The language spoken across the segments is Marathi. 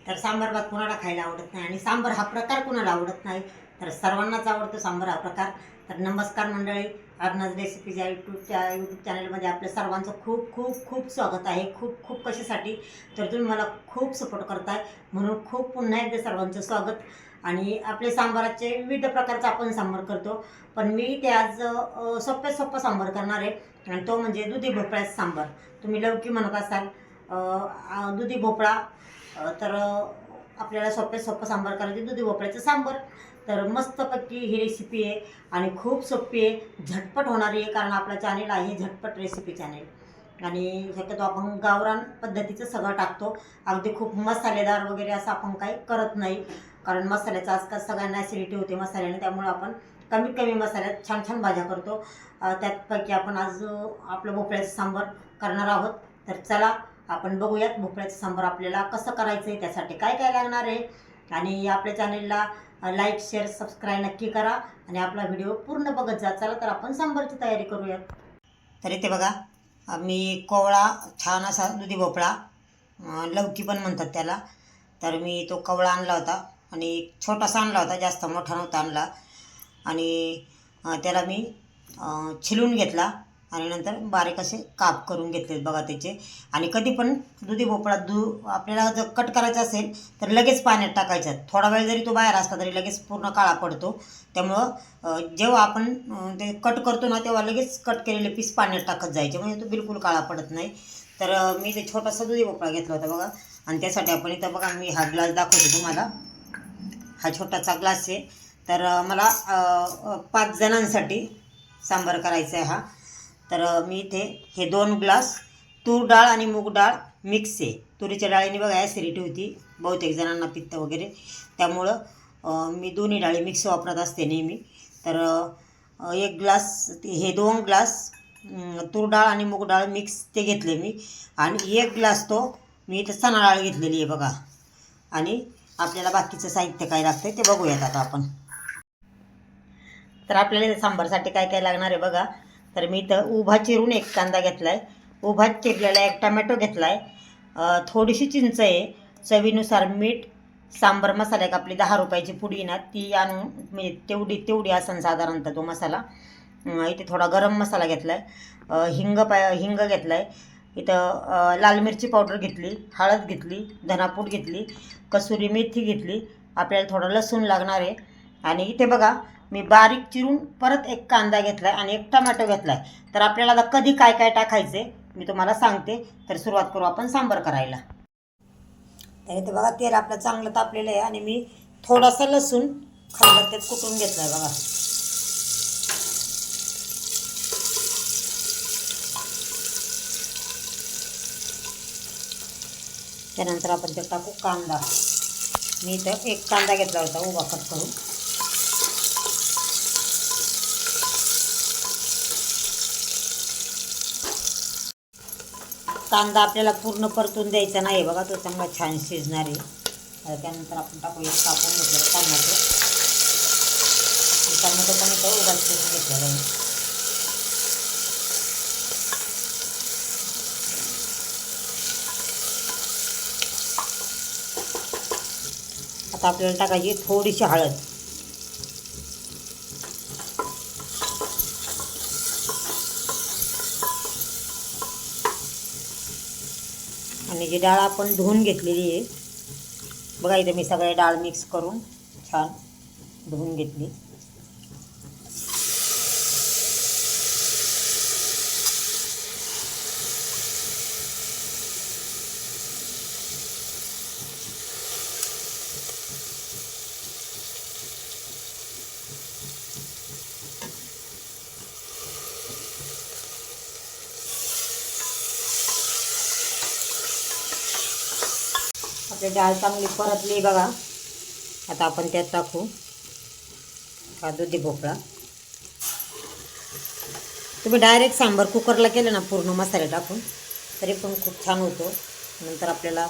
तर सांबार भात कुणाला खायला आवडत नाही आणि सांबार हा प्रकार कुणाला आवडत नाही, तर सर्वांनाच आवडतो सांबार हा प्रकार. तर नमस्कार मंडळी, अर्नज रेसिपीज या यूट्यूब चॅनलमध्ये आपल्या सर्वांचं खूप खूप खूप स्वागत आहे. खूप खूप कशासाठी, तर तुम्ही मला खूप सपोर्ट करताय म्हणून खूप पुन्हा एकदा सर्वांचं स्वागत. आणि आपले सांबाराचे विविध प्रकारचा आपण सांबार करतो, पण मी ते आज सोप्पा सांबार करणार आहे आणि तो म्हणजे दुधी भोपळ्याचा सांबार. तुम्ही लौकी म्हणत असाल, दुधी भोपळा, तर आपल्याला सोपं सांबार करायचे दुधी भोपळ्याचं सांबार. तर मस्तपैकी ही रेसिपी आहे आणि खूप सोपी आहे, झटपट होणारी आहे, कारण आपला चॅनेल आहे झटपट रेसिपी चॅनेल. आणि शक्यतो आपण गावरान पद्धतीचं सगळं टाकतो, अगदी खूप मसालेदार वगैरे असं आपण काही करत नाही, कारण मसाल्याचा आजकाल सगळ्यांना ॲसिडिटी होते मसाल्याने, त्यामुळे आपण कमीत कमी मसाल्यात छान छान भाज्या करतो. त्यापैकी आपण आज आपलं भोपळ्याचं सांबार करणार आहोत. तर चला आपण बघूयात भोपळ्याचं सांबार आपल्याला कसं करायचं आहे, त्यासाठी काय काय लागणार आहे. आणि आपल्या चॅनेलला लाईक शेअर सबस्क्राईब नक्की करा आणि आपला व्हिडिओ पूर्ण बघत जा. चला तर आपण सांबारची तयारी करूयात. तर इथे बघा, मी कोवळा छान असा दुधी भोपळा, लौकी पण म्हणतात त्याला, तर मी तो कोवळा आणला होता आणि छोटासा आणला होता, जास्त मोठा नव्हता आणला. आणि त्याला मी छिलून घेतला आणि नंतर बारीक असे काप करून घेतलेत बघा त्याचे. आणि कधी पण दुधी भोपळा आपल्याला जर कट करायचा असेल तर लगेच पाण्यात टाकायचा. थोडा वेळ जरी तो बाहेर असला तरी लगेच पूर्ण काळा पडतो, त्यामुळं जेव्हा आपण ते कट करतो ना तेव्हा लगेच कट केलेले पीस पाण्यात टाकत जायचे, म्हणजे तो बिलकुल काळा पडत नाही. तर मी ते छोटासा दुधी भोपळा घेतला होता बघा. आणि त्यासाठी आपण इथं बघा, मी हा ग्लास दाखवते तुम्हाला, हा छोटासा ग्लास आहे. तर मला 5 जणांसाठी सांबार करायचा आहे हा. तर मी इथे हे 2 ग्लास तूर डाळ आणि मूग डाळ मिक्स आहे. तुरीच्या डाळीने बघा ॲसिडिटी होती बहुतेक जणांना, पित्त वगैरे, त्यामुळं मी दोन्ही डाळी मिक्स वापरत असते नेहमी. तर 1 ग्लास हे 2 ग्लास तूर डाळ आणि मूग डाळ मिक्स ते घेतले मी. आणि 1 ग्लास तो मी इथं चणा डाळ घेतलेली आहे बघा. आणि आपल्याला बाकीचं साहित्य काय लागतं ते बघूयात आता आपण. तर आपल्याला सांबारसाठी काय काय लागणार आहे बघा. तर मी इथं उभा चिरून 1 कांदा घेतला आहे, उभा चिरलेला 1 टमॅटो घेतला आहे, थोडीशी चिंच आहे, चवीनुसार मीठ, सांबार मसाला एक आपली 10 रुपयाची पुडी ना ती आणून, म्हणजे तेवढी असन साधारणतः तो मसाला. इथे थोडा गरम मसाला घेतला आहे, हिंग घेतला आहे, इथं लाल मिरची पावडर घेतली, हळद घेतली, धनापूड घेतली, कसुरी मेथी घेतली, आपल्याला थोडं लसूण लागणार आहे. आणि इथे बघा, मी बारीक चिरून परत 1 कांदा घेतला आहे आणि 1 टमॅटो घेतला आहे. तर आपल्याला आता कधी काय काय टाकायचे मी तुम्हाला सांगते. तर सुरुवात करू आपण सांबार करायला. तर इथे बघा, तेल आपलं चांगलं तापलेलं आहे आणि मी थोडासा लसूण खलबत्त्यात कुटून घेतला आहे बघा. त्यानंतर आपण त्यात टाकू कांदा. मी इथं 1 कांदा घेतला होता उभा कट करून. कांदा आपल्याला पूर्ण परतून द्यायचा नाही बघा, तो चांगला छान शिजणार आहे. त्यानंतर आपण टाकूया कापून घेतलेलं टमाटो. टमाटो पण इथं उभा चिरून घेतलेला आहे. आता आपल्याला टाकायची थोडीशी हळद. आणि जी डाळ आपण धुवून घेतलेली आहे बघा, इथे मी सगळे डाळ मिक्स करून छान धुवून घेतली. आपली डाळ चांगली परतली बघा. आता आपण त्यात टाकू हा दुधी भोपळा. तुम्ही डायरेक्ट सांबार कुकरला केलं ना पूर्ण मसाले टाकून तरी पण खूप छान होतो. नंतर आपल्याला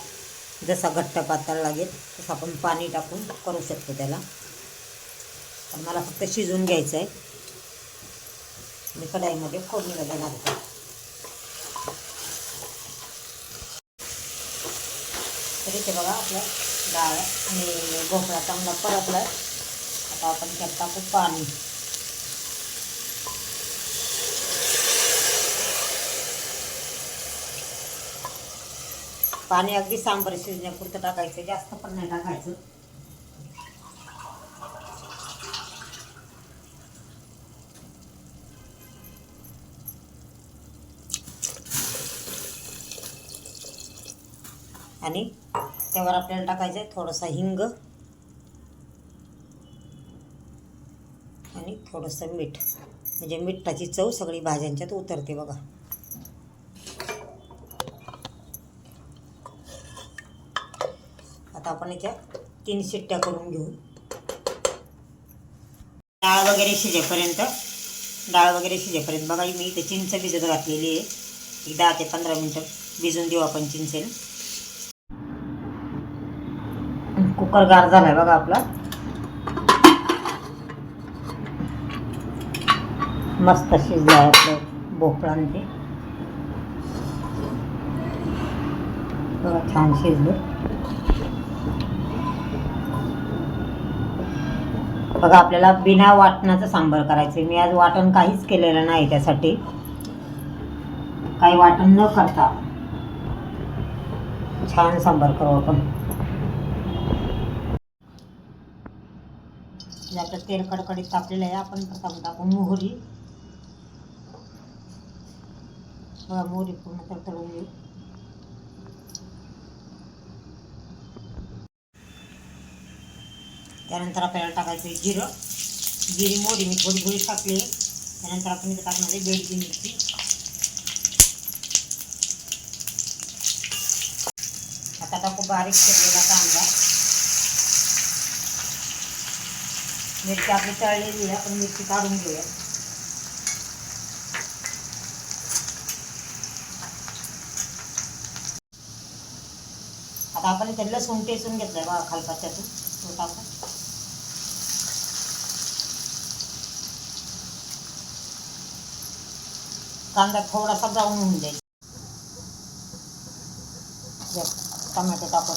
जसा घट्ट पातळ लागेल तसं आपण पाणी टाकून करू शकतो त्याला. पण मला फक्त शिजवून घ्यायचं आहे. मी कढईमध्ये फोडणीला देणार आहे. तर इथे बघा आपलं डाळ आणि भोपळा चांगला परतला. आता आपण त्यात टाकू पाणी. पाणी अगदी सांबार शिजण्यापुरतं टाकायचं, जास्त पण नाही टाकायचं. आणि त्यावर आपल्याला टाकायचं आहे थोडासा हिंग आणि थोडंसं मीठ, म्हणजे मिठाची चव सगळी भाज्यांच्यात उतरते बघा. आता आपण याच्या 3 शिट्ट्या करून घेऊ. डाळ वगैरे शिजेपर्यंत बघा मी इथे चिंच भिजत घातलेली आहे. एक 10 ते 15 मिनटं भिजून देऊ आपण चिंचेला. कुकर गार झालाय बघा आपला. मस्त शिजलाय आपलं भोपळा आणि ते बघा, छान शिजलं बघा. आपल्याला बिना वाटणाचं सांबार करायचं. मी आज वाटण काहीच केलेलं नाही, त्यासाठी काही वाटण न करता छान सांबार करू आपण. आपलं तेल कडकडीत तापलेलं आहे. आपण प्रथम टाकू मोहरी. बघा मोहरी पूर्ण तडतडून घेऊ. त्यानंतर आपल्याला टाकायचं जिरी मोहरी मी थोडी थोडी टाकली. त्यानंतर आपण इथे टाकणार आहे बेडगी मिरची. आता टाकू बारीक चिरलेला कांदा. मिरची आपली तळलेली आहे, आपण मिरची काढून घेऊया. आता आपण इथे लसूण टेचून घेतलाय बघा खालपाच्यातून, तो टाकू. कांदा थोडासा ब्राऊन होऊन जाईल. टमाटे टाकू.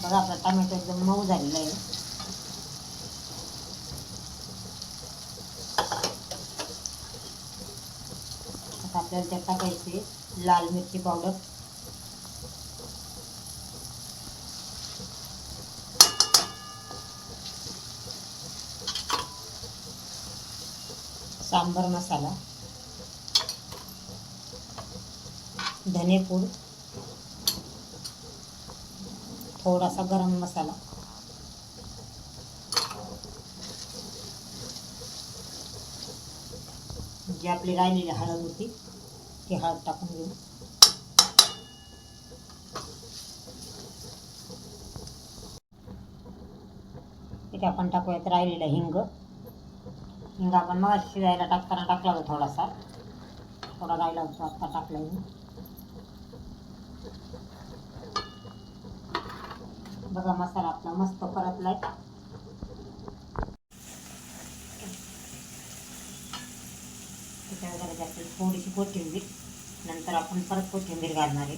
बघा आपला टमॅटो एकदम मऊ झालेला आहे. आता आपल्याला त्यात टाकायचे लाल मिरची पावडर, सांबर मसाला, धनेपूड, थोडासा गरम मसाला, जी आपली राहिलेली हळद होती ती हळद टाकून घेऊ. इथे आपण टाकूयात राहिलेला हिंग आपण मग शिजायला टाकताना टाकला होता, थोडा राहिला होता, आता टाकला. बघा मसाला आपला मस्त परतलाय. त्याच्यावर थोडीशी कोथिंबीर, नंतर आपण परत कोथिंबीर घालणार आहे.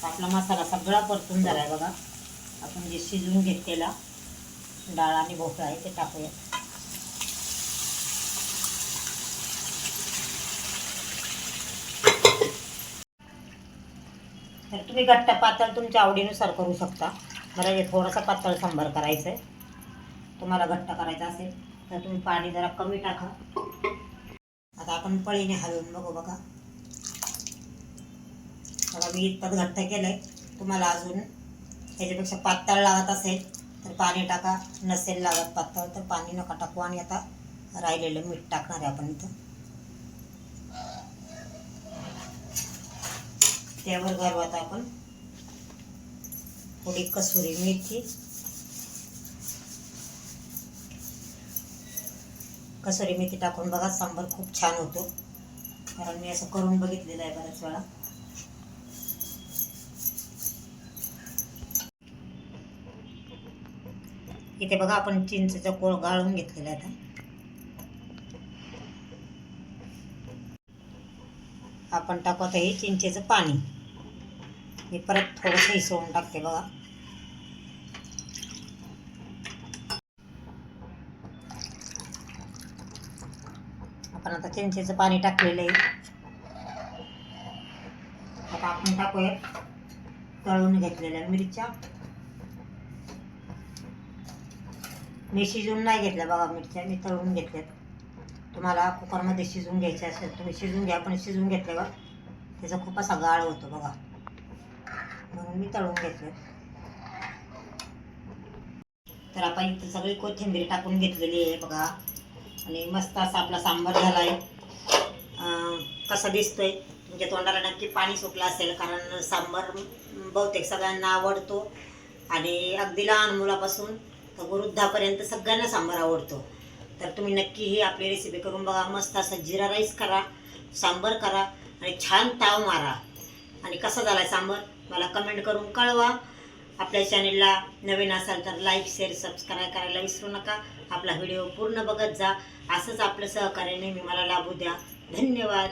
आपला मसाला सगळा परतून झालाय बघा. आपण जे शिजवून घेतलेला डाळ आणि भोपळा आहे ते टाकूया. तर तुम्ही घट्ट पातळ तुमच्या आवडीनुसार करू शकता. मला हे थोडासा पातळ सांबार करायचं आहे. तुम्हाला घट्ट करायचं असेल तर तुम्ही पाणी जरा कमी टाका. आता आपण पळीने हलवून बघू. बघा मी इतपत घट्ट केलं आहे. तुम्हाला अजून त्याच्यापेक्षा पातळ लागत असेल तर पाणी टाका, नसेल लागत पातळ तर पाणी नका टाकू. आणि आता राहिलेलं मीठ टाकणार आहे आपण इथं. त्यावर घालू आता आपण थोडी कसुरी मेथी, कसुरी मेथी टाकून बघा, सांबार खूप छान होतो. कारण मी असं करून बघितलेलं आहे बऱ्याच वेळा. इथे बघा आपण चिंचेचा कोळ गाळून घेतलेला आहे. आता आपण टाकू आता हे चिंचेचं पाणी. मी परत थोडंसं इसळून टाकते बघा. आपण आता चिंचेचं पाणी टाकलेलं आहे. आता आपण टाकूया तळून घ्यायलेल्या मिरच्या. मी शिजवून नाही घेतल्या बघा मिरच्या, मी तळून घेतल्यात. तुम्हाला कुकरमध्ये शिजवून घ्यायचे असेल तुम्ही शिजवून घ्या, पण शिजवून घेतल्यावर त्याचा खूप असा गाळ होतो बघा, म्हणून मी तळून घेतले. तर आपण इथं सगळी कोथिंबीर टाकून घेतलेली आहे बघा, आणि मस्त असा आपला सांबार झाला आहे. कसा दिसतोय तुमच्या तोंडाला नक्की पाणी सुटलं असेल, कारण सांबार बहुतेक सगळ्यांना आवडतो आणि अगदी लहान मुलापासून तर वृद्धापर्यंत सगळ्यांना सांबार आवडतो. तर तुम्ही नक्की ही आपली रेसिपी करून बघा. मस्त असं जिरा राईस करा, सांबार करा आणि छान ताव मारा. आणि कसा झाला सांबार मला कमेंट करून कळवा. आपल्या चॅनेलला नवीन असाल तर लाईक शेअर सबस्क्राईब करायला विसरू नका. आपला व्हिडिओ पूर्ण बघत जा. असंच आपलं सहकार्य नेहमी मला लाभू द्या. धन्यवाद.